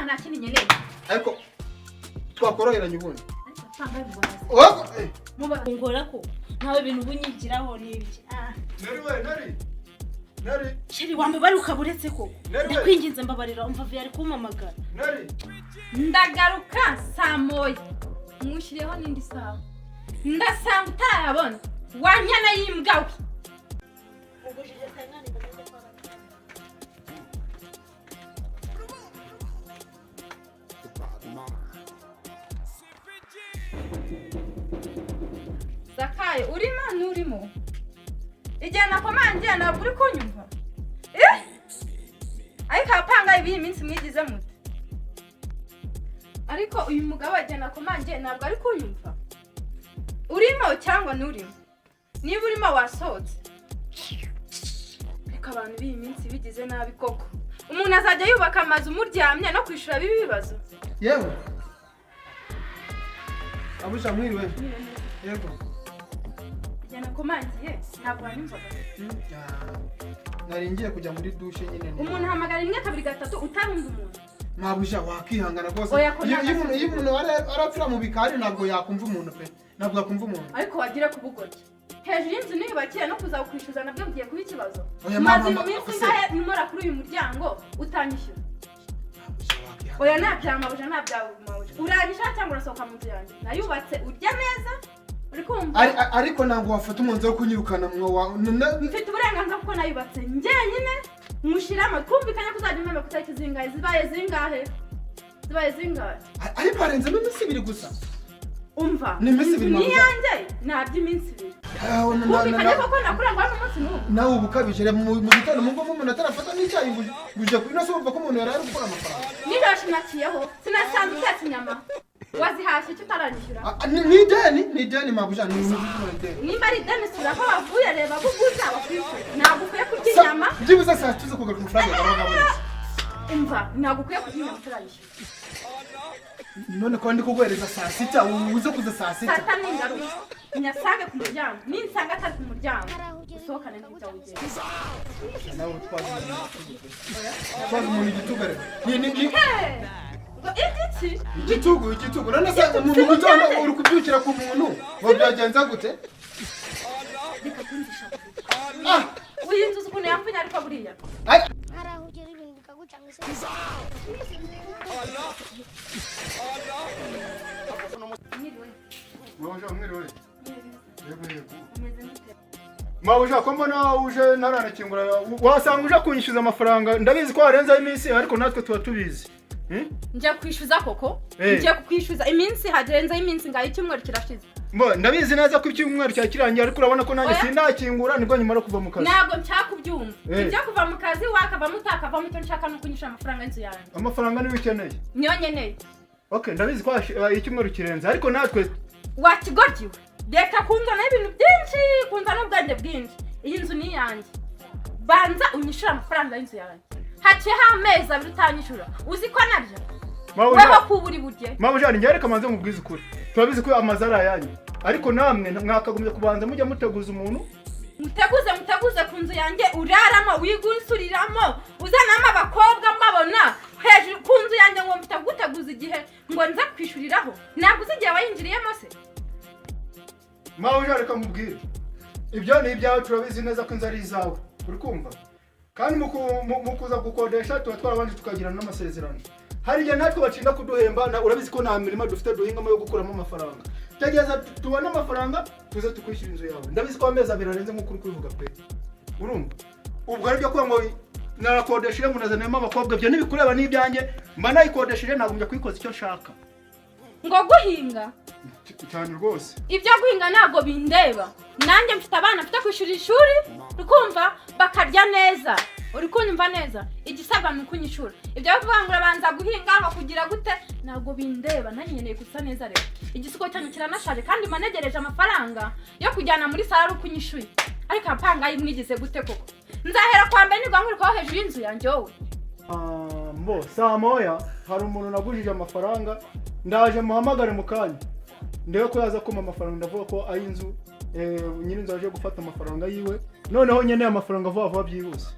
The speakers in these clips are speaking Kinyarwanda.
nta kindi nyeneye. Ariko twakoroheranye ubundi. Panga bibona. Wako Muba ngora ko ntawe bintu bunyigiraho n'ibiki. Nari. Sheri wambe bari ukaburetse ko. Ndakwinginze mbabarira umva vyari kumamagara. Nari. Ndagaruka saa moya. Mushiriyeho nindi sawa. Ndasanga utarabona. Wanyana yimbwawe. Ubujije tangani ndaje kwa. Zakayo urimo nurimo. Ijyana kwa manje ntabwo uri kunyumva. Ariko abapangayi biyi minsi mwigize mute. Ariko uyu mugabo ajyana kwa manje ntabwo ari kunyumva. Urimo cyangwa nurimo? Niba urimo wasohotse. Reka abantu biyi minsi bigize nabi koko. Umuntu azajya yubaka amazu muryamye no kwishura bibibazo. Yewe. Abusha mwiriwe. Yego. Jana komandiye ntabwo wanyumvaga. Nari ngiye kujya muri douche nyine. Umuntu hamagara rimwe kabiri gatatu utarumva umuntu. Mabusha wakihangana rwose. Iyo umuntu arapfira mu bikari ntabwo yakumva umuntu pe. Ntabwo yakumva umuntu. Ariko wagira kubugorya. Hejuru y'inzu niyubakira no kuza kwishyuza nabyo bigiye kuba ikibazo. Maze iminsi ngahe nimora kuri uyu muryango utanyishyura. Oya nabyamabuje nabyamabuje. Uragisha cyangwa urasohoka mu nzu yanjye. Nayubatse urya neza. Ariko ntabwo wafata umwanzuro wo kunyirukana mfite uburenganzira kuko nayubatse njyenyine mushiramo kumvikanya kuzajya umeme kutariki zingahe zibaye zingahe ariko harenzemo iminsi ibiri gusa umva ni iminsi ibiri niyanjye ntabyo iminsi ibiri kumvikanya koko nakurangwa n'umunsi n'umwe nawe ubukabije mu gitondo mu ngo umuntu atarafata n'icyayi nguje kuri nase wumva ko umuntu yari ari gukora amafaranga nirashinakiyeho sinasanze utetse inyama wazihashye cyo utaranyishyura ni deni mabujya ni ideni nimba ari deni sura ko bavuye reba buguza bakwishyura ntabwo ukwiye kurya inyama byibuze saa tuze kugaruka amafaranga yawe umva ntabwo ukwiye kurya inyama utaranyishyura none ko ndi kuguhereza saa sita uze kuza saa sita saa tanu ngaruka nyasange ku muryango ninsanga atari ku muryango usohokane n'ibyo ugenda nawe twaje umuntu igitugare ni igitugu none se umuntu gitondo uri kubyukira ku muntu wabyagenza gute reka kundisha uyinzuza ukuntu yamvunya ariko buriya arahugera ibintu bikagucanga se mwiriwe Mawuja ko mbona uje ntaranakingura wasanga uje kunyishyuza amafaranga ndabizi ko harenzaho iminsi ariko natwe tuba tubizi njya kwishyuza koko njya kwishyuza iminsi hagenzaho iminsi ngaho icyumweru kirashize ndabizi neza ko icyumweru cyakirangiye ariko urabona ko nanjye sindakingura nibwo nyuma yo kuva mu kazi ntabwo nshaka ibyo kuva mu kazi wakavamo utakavamo icyo nshaka no kunyishyura amafaranga y'inzu yanjye amafaranga niba ukeneye niyo nkeneye ndabizi ko icyumweru kirenze ariko natwe wakigoryiwe reka kunzanaho ibintu byinshi kunzanaho ubwanjye bwinshi iyi nzu ni iyanjye banza unyishyura amafaranga y'inzu yanjye haciyeho amezi abiri utanyishyura uzi ko naryo weho kubura burye mabujani njye reka manze mubwize ukuri turabizi ko amazi ari ayanyu ariko namwe mwakagombye kubanza mujya muteguza umuntu muteguze ku nzu yanjye uraramo wigusuriramo uzanamo abakobwa mbabona hejuru ku nzu yanjye ngo mfite guteguza igihe ngo nza kwishuriraho ntabwo uzi igihe wayinjiriyemo se mabujani reka mubwire ibyo ni ibyawe turabizi neza ko inzu ari izawe uri kumva kandi mu kuza gukodesha tuba twarabanje tukagirana n'amasezerano hari igihe natwe bacinda kuduhemba urabizi ko nta mirima dufite duhingamo yo gukuramo amafaranga tegeza tubone amafaranga tuze tukwishyura inzu yawe ndabizi ko amezi abiri arenze nk'uko uri kubivuga pe urumva ubwo ari byo kuba ngo narakodesheje munazanemo abakobwa byo ntibikureba n'ibyanjye mba nayikodesheje nagombye kuyikoza icyo nshaka ngo guhinga cyane rwose ibyo guhinga ntabwo bindeba nanjye mfite abana mfite kwishyura ishuri ukumva bakarya neza uri kunyumva neza igisabwa ni ukunyishura ibyo bivuga ngo urabanza guhinga ngo kugira gute ntabwo bindeba nanjye nkeneye gusa neza rero igisuko cyanyu kiranashaje kandi manegereje amafaranga yo kujyana muri sara ukunyishuye ariko abapangayi mwigize gute koko nzahera kwa mbere nigwa nkuri kwaho hejuru y'inzu yanjye wowe saa moya hari umuntu nagujije amafaranga ndaje muhamagare mu kanya ndebe ko yaza kuma amafaranga ndavuga ko ari inzu nyine nzaje gufata amafaranga yiwe noneho nkeneye amafaranga vuba byihuse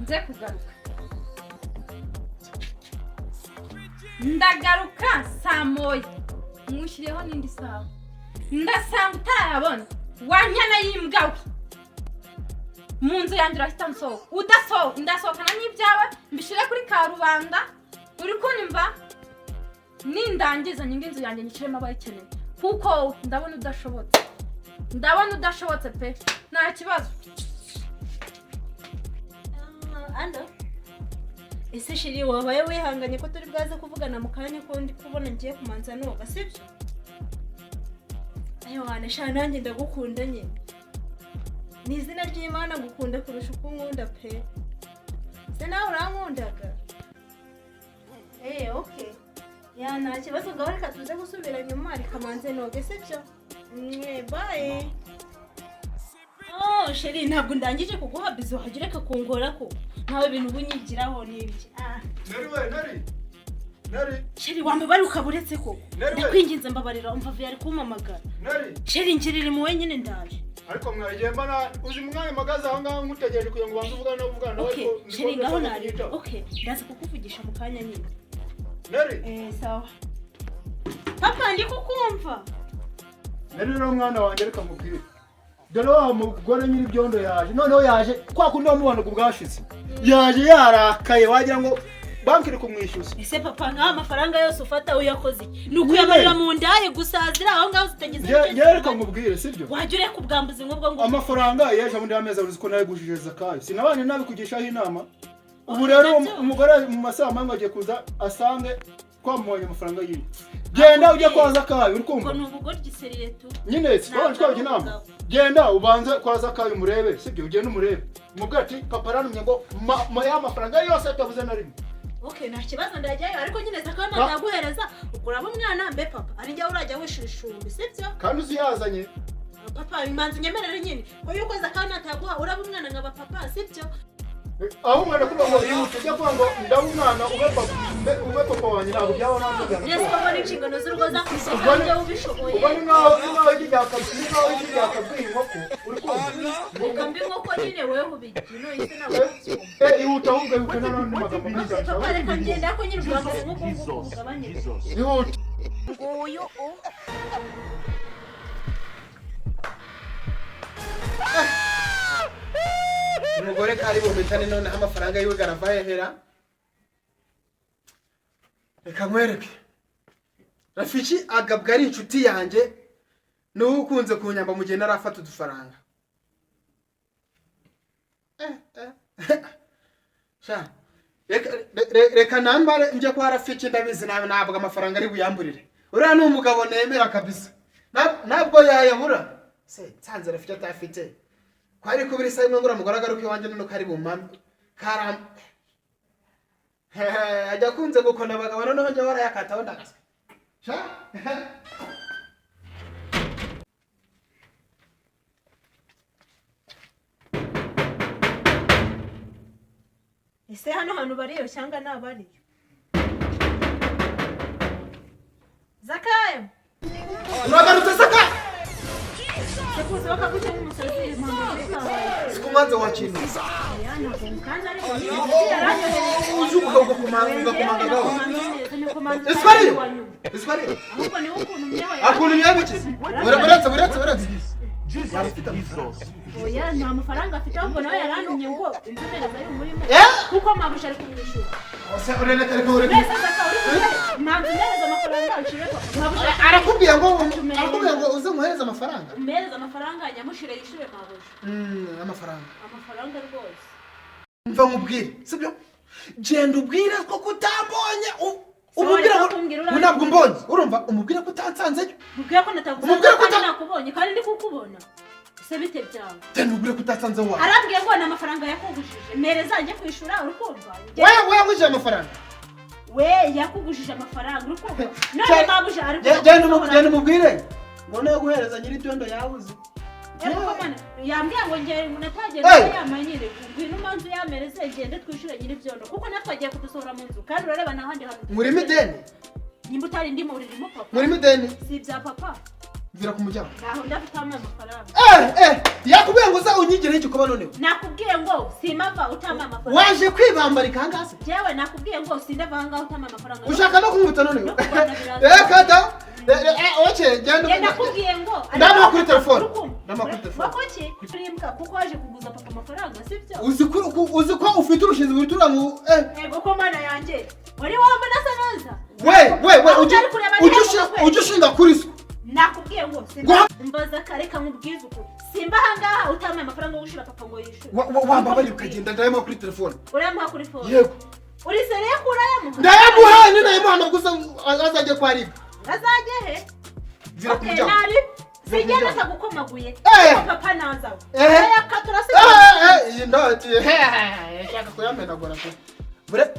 nze kugaruka ndagaruka saa moya mushyiriyeho n'indi sawa ndasanga utarayabona wanyana y'imbwawe mu nzu yanjye urahita nsohoka ndasohokana n'ibyawe mbishyire kuri karubanda uri kunyumva nindangiza nyinga inzu yanjye nyiciremo abayikeneye kuko ndabona udashobotse pe nta kibazo. Ando ese shiri wabaye wihanganye ko turi bwaze kuvugana mu kanya ko ndi kubona ngiye kumanza noga sibyo? Ayo wana sha nanjye ndagukunda nye ni izina ry'Imana gukunda kurusha uko nkunda pe se nawe urankundaga okay ya nta kibazo ngaho reka tuze gusubira nyuma rikamanze noge sibyo? Bye. Sheri ntabwo ndangije kuguha bizo hagireka kungora ko ntawe bintu bunyigiraho n'ibiki. Nari Sheri wambabari ukaburetse ko ndakwinginze mbabarira umva vyari kumamagara. Sheri ngirira mu wenyine ndaje ariko mwagiye mbana uzi umwanya magaza aho ngaho ngutegereje kugira ngo banze uvugana nawe ko Sheri ngaho nari ndaza kukuvugisha mu kanya nyine. Sawa papa ndi kukumva. Rero mwana wanjye reka mubwire dore wa mugore nyiri byondo yaje noneho yaje kwa kundi wamubona kubwashize yaje yarakaye wagira ngo banki iri kumwishyuza. Ese papa nka amafaranga yose ufata uyakoze nukuyamarira mu ndaye gusazira aho ngaho zitageze reka mubwire sibyo wajye ureka ubwambuzi nk'ubwo ngo amafaranga yeje muri amezi uzi ko nawe gushije zakayo sinabanye nabi kugishaho inama ubu rero umugore mu masaha mango agiye kuza asange kwamubonye amafaranga yiwe genda ujye kwa zakayo uri kumva ngo nubugoryi seriye tu nyine sibanje twabye inama genda ubanze kwa zakayo murebe sibyo ugende umurebe mugati papa ranumye ngo ya mafaranga yose atavuze na rimwe. Nta kibazo ndajyayo ariko nyine zakayo ntaguhereza ukuramo umwana mbe papa ari njye urajya wishishumbi sibyo kandi uziyazanye papa imanzi nyemerere nyine ko yuko zakayo ntaguha uraba umwana nkaba papa sibyo aho umwana kuba ngo yihute ujya kuba ngo ndabe umwana ube papa wanjye ntabwo byaba nandugana nese papa n'inshingano z'urugo zakwishyura ubishoboye uba ni nkaho ijya akabwiye inkoko uri kumva reka mbi inkoko nyine wewe ubigino ise nawe ihuta ahubwo ihuta n'abandi magambo meza papa reka ngenda ko nyine ubwambere nk'uko nguko ugabanyije ihuta nguyu umugore kari bumitane none amafaranga yiwe garavaye hera reka nkwereke Rafiki agabwa ari inshuti yanjye niwe ukunze kunyamba mu gihe narafata udufaranga sha reka nambare nje kwa Rafiki ndabizi nawe ntabwo amafaranga ari buyamburire uriya ni umugabo nemera kabisa ntabwo yayabura se nsanze Rafiki atafite kwari kubiri sai ngura mugaragara uko wanje none kari bumame karam ajya kunze gukona abagabo none njye warayakata wandagaza sha ese hano hantu bariyo cyangwa nabariyo Zakayo uragarutse Zakayo sekuze bakaguca n'umusazi impamvu zikabaye sikumanze wakintu yana kandi ariko uzuka ugakomanga gaho iswari ahubwo ni ukuntu myewe akuntu yabikize uretse oya nta mafaranga afite ahubwo nawe yarantumye ngo inzobere zari umurimo kuko mabusha ari kumwishyura ose ureleka reka ureke neza Zakayo ntabwo neza amafaranga ushireko mabusha arakubwiye ngo uze muhereza amafaranga mpereza amafaranga nyamushire yishure mabusha amafaranga rwose mva mubwire sibyo genda ubwire ko kutambonye umubwira ngo ntabwo mbonye urumva umubwira ko utansanzeyo mubwira ko natavuze nakubonye kandi ndi kukubona se bite byawe tena ubwire ko utansanze wa arambwiye ngo na amafaranga yakugujije mpereza njye kwishura urukumva wewe yagujije amafaranga we yakugujije amafaranga urukumva none mabusha ari genda umubwire ngo nayo guhereza nyiri byondo yabuze yambwiye ngo ngiye natagiye yamanyire ngwino manzu yamereze ngende twishure nyiri byondo kuko natwagiye kudusohora mu nzu kandi urareba nahandi hantu muri mideni nimba utari ndi mu ririmo papa muri mideni si bya papa Mvira ku muryango. Naho ndafite amafaranga. Yakubwiye ngo za unyigire igikuba noneho. Nakubwiye ngo simava utama amafaranga. Waje kwibambara ikangase. Jewe nakubwiye ngo sindava hanga utama amafaranga. Ushaka no kumuta noneho. Kata. Oche, genda. Nakubwiye ngo ndama kuri telefone. Ndama kuri telefone. Wakoche kurimka kuko waje kuguza papa amafaranga sibyo? Uzi ko ufite ubushinzi butura mu Ego ko mana yanje. Wari wambona sanoza. Ujushinga kuri siko. Nakubwiye ngo simba mbaza kareka nkubwiza uko simba hangaha utama amafaranga yo gushira papa ngo yishure wamba bari ukagenda ndayama kuri telefone uramba kuri phone yego uri seriye kurayamuha ndayamuha ni nayimuha gusa azaje kwari azaje he vira kumujya sijana atagukomaguye papa naza yakatura iyi ndati shaka kuyamena gora ko bure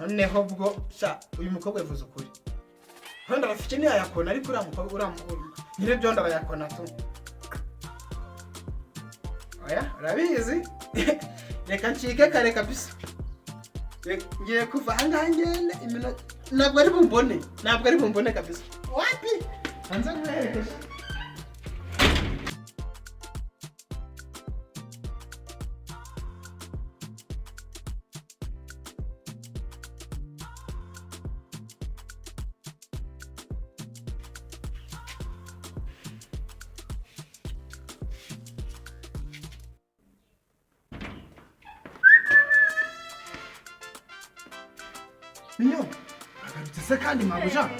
noneho bwo sha uyu mukobwa yavuze ukuri handa bafite ni yakona ariko uramukobwa nyire byo ndabayakona tu oya rabizi reka ncike kare kabisa ngiye kuva hanga ngene iminota ntabwo ari bumbone kabisa wapi anza nkwerekeje Minyone, agarutse kandi mabuja.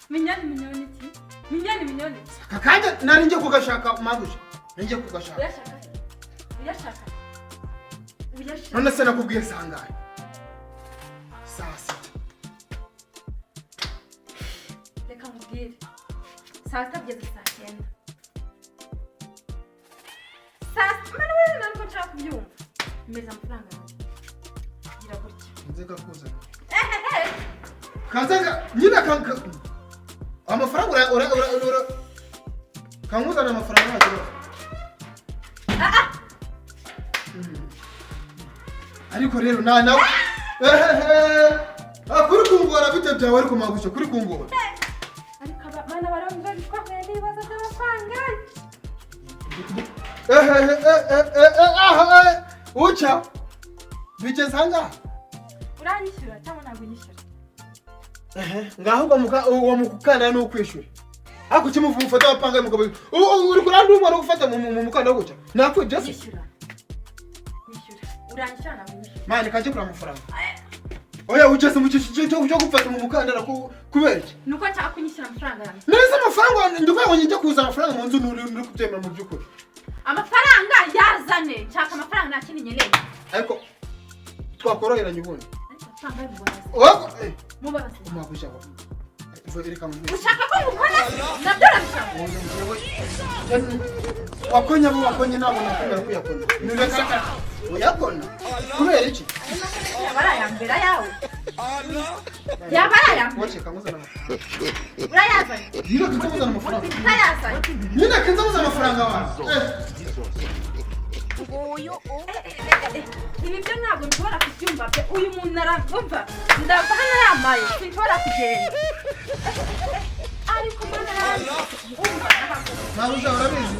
Minyone iki? Minyone. Kakanja nari nje kugashaka mabuja. Nje kugashaka. Uyashaka. None se nakubwiye sangaye. Sasa. Reka nkubwire. Saa sita bigeze saa 9. Mana wewe ntabwo nshaka kubyumva. Meza amafaranga yanjye. Gira gutya. Nzeka kuzana. Kazaga nyina kanka amafaranga ura kanguza na mafaranga yaje ariko rero na kuri kungora bite byawe ariko magusha kuri kungora ariko bana baromba bikwaye nibaza amafaranga ucha bigeze hanga uranyishyura cyangwa ntabwo nyishyura ngaho uwo mukukana no kwishura ako kimuvu mufata abapangayi mugabo uri kurandi umwana gufata mu mukanda guca nakwe just nyishyura uranyishyura ntabwo nyishyura mani kaje kura amafaranga oya ugeze mu cyiciro cyo gufata mu mukanda kubera iki nuko nshaka kunyishyura amafaranga yanjye neza amafaranga ndukwaye njye kuza amafaranga mu nzu uri kutemera mu byukuri amafaranga yazane nshaka amafaranga nta kindi nkeneye ariko twakoroheranye ubundi mubaze umagusha ushaka ko mukora nabyo arabishaka wakonye nabo nakubera kuyakona nureka uyakona kubera iki yabarayambera yawe yabarayambera wache kanguzana amafaranga urayazanye nira kuzana amafaranga urayazanye nina kuzana amafaranga wa ibi byo ntabwo nshobora kubyumva pe uyu muntu aragumva ndava hano yambaye sinshobora kugenda ariko mana umva mabuja urabizi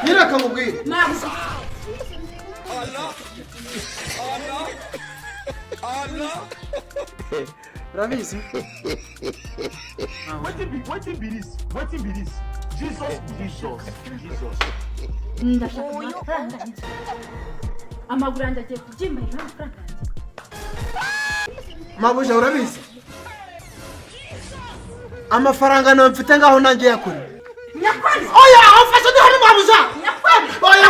nira kamubwire mabuja urabizi Wetin be this? Jesus. ndashaka amafaranga yanjye amaguru yanjye agiye kubyimbarira amafaranga yanjye mabuja urabizi amafaranga nawe mfite ngaho nanjye yakora nyakuri oya afashe ndi hano mabuja nyakuri oya